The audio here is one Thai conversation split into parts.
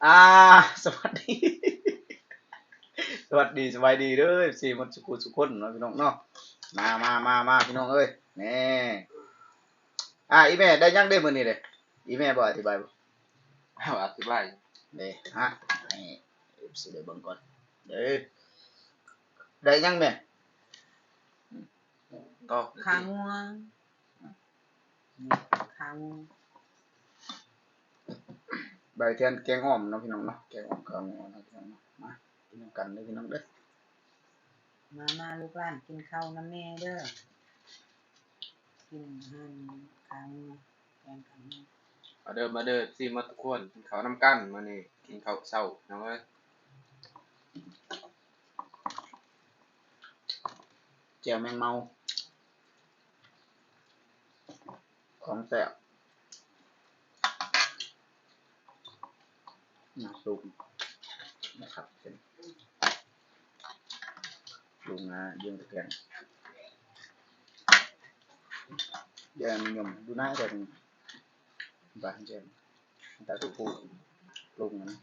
อ่าสวัสดี สวัสดีสบายดีเด้อ FC หมดสุขุสุคนเนาะพี่น้องเนาะมาพี่น้องเอ้ยแหน่อีแม่ได้ยังได้มื้อนี้เด้อีแม่บ่อธิบายบ่ อธิบาย เด้ฮะให้ FC ได้เบิ่งก่อนเด้อได้ยังแม่ ก็ ขางัวขางัว ใบเทียนแกงอ้อมเนาะพี่น้องเนาะแกงอ้อมข้าวเหนียวเนาะพี่น้องเนาะมากินกันเด้อพี่น้องเด้อ มาลูกหลานกินข้าวน้ำแม่เด้อกินขางัวแกงขางัว มาเด้อสิมาทุกคนกินข้าวนำกันมื้อนี้กินข้าวเช้าน้องเอ้ย แจ่วแมงเมาของแซ่บน้ำซุปนะครับเป็นลุงนะยืนตะแกรงเดี๋ยวนิยมดูหน้ากันบ้านเจมแต่ทุกผู้ลุงนะ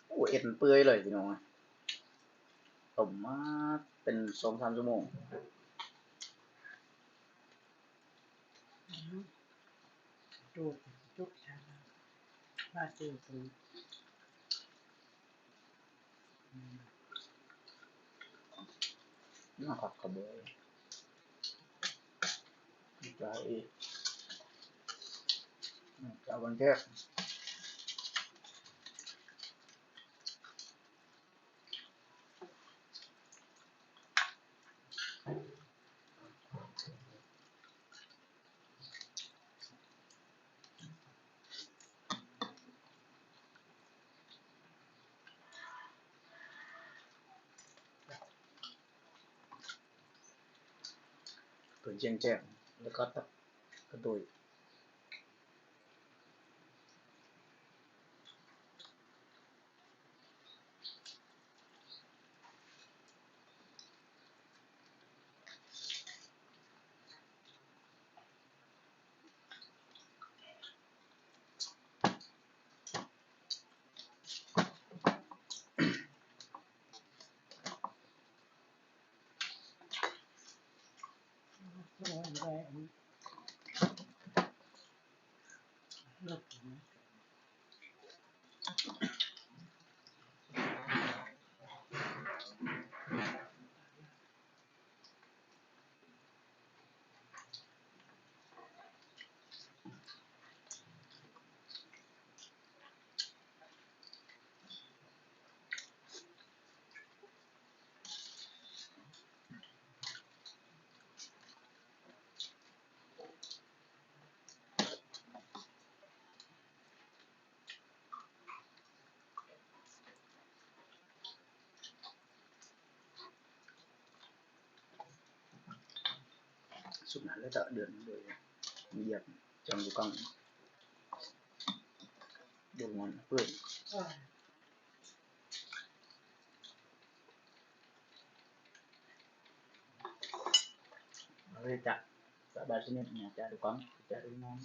โอ้เอ็นเปื่อยเลยพี่น้องต้มมาเป็น 2-3 ชั่วโมงจุกชาว่าสิสินะครับกระเบยใจเจ้าบันเทศเปิดแจ้งแล้วก็กระโดยสุดนั้นแล้วจะเดือนโดยเหยียบจังอยู่กลางเดือนมันเพื่อนเลยจะสบายชนิดเนี่ยจะดูกลางจะดูน้อง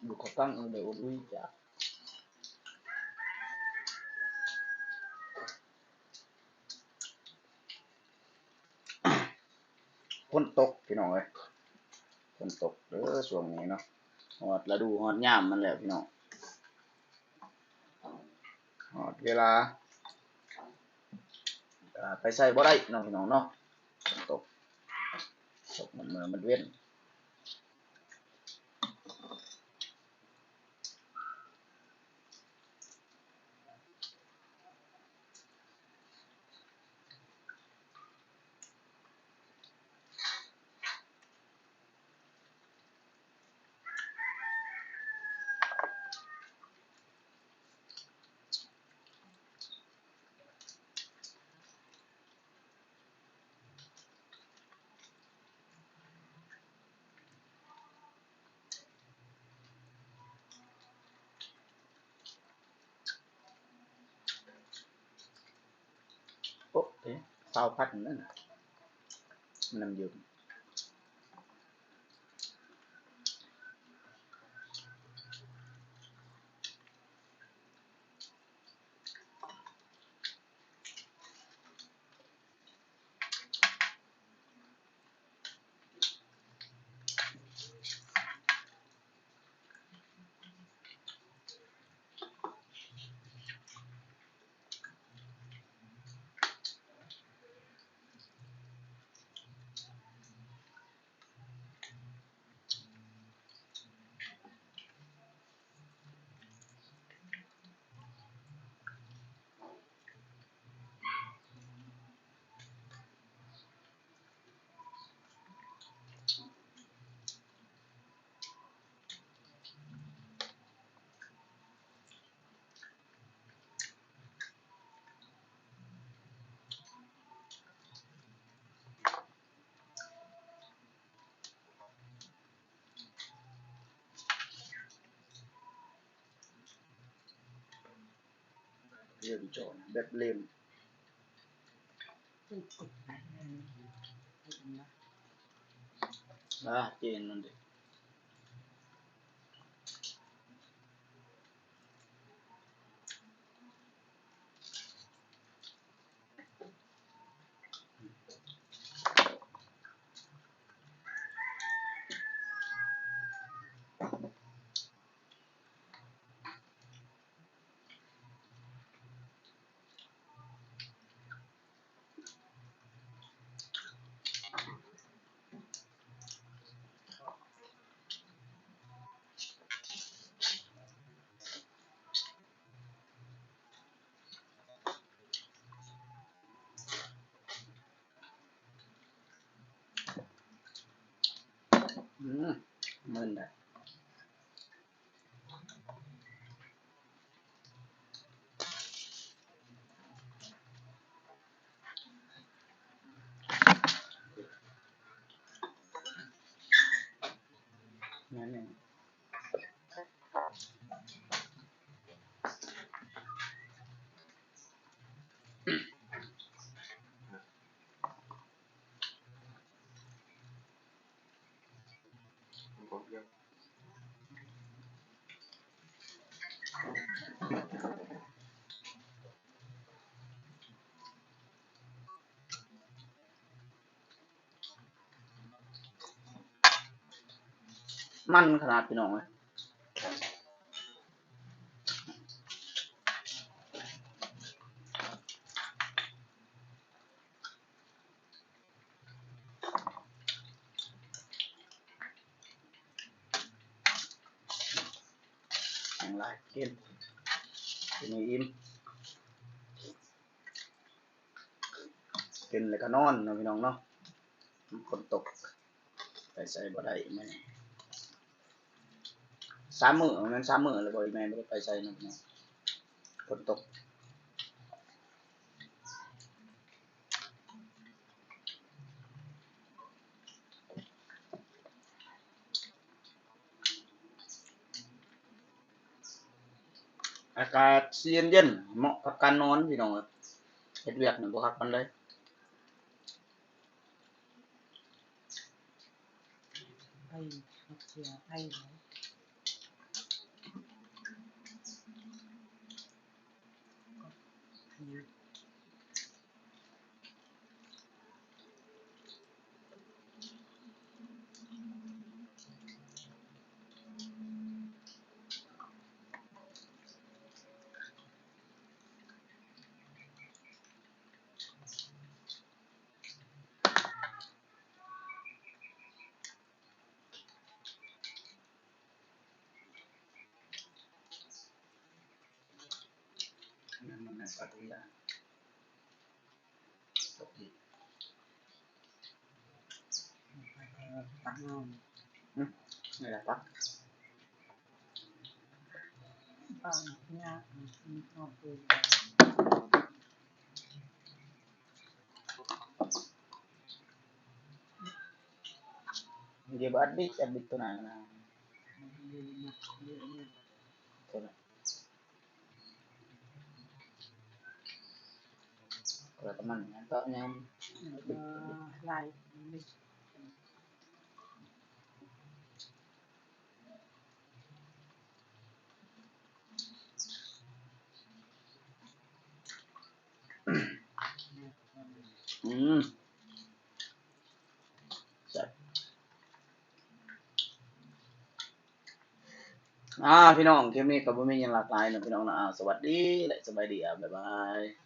ดูเขาตั้งเดี๋ยวอุ้ยจะฝนตกพี่น้องเอ้ยฝนตกเด้อช่วงนี้เนาะฮอดฤดูฮอดยามมันแล้วพี่น้องฮอดเวลาไปใช้บ่ได้เนาะพี่น้องเนาะฝนตกมันเว้น โอ๊ะ20,000นั่นน่ะน้ำยืมเรื่องจอนแบบเล่มเจนนั่นดิมันได้นั่นเองผมเยอะ มันขนาดพี่น้องเอ้ยอย่างไรกินอิ่มกินแล้วก็นอนเนาะพี่น้องเนาะฝนตกไปใส่บ่ได้แม่3 มื้อมัน3 มื้อแล้วบ่แม่บ่ได้ไปใส่เนาะพี่น้องฝนตกอากาศสิเย็นๆเหมาะกับการนอนพี่น้องเอ้ยเฮ็ดเวียกนี่บ่คักปานใดไปเสียไปแล้วนั่นมันปัตยาตกอีกตักเอานี่แหละปักป้าเนี่ยเอาไปdia adik tu nah kalau มันก็ยัง ลาย พี่น้องคลิปนี้ก็บ่มีหยังหลากหลายเนาะพี่น้องเนาะสวัสดีและสบายดีบ๊ายบาย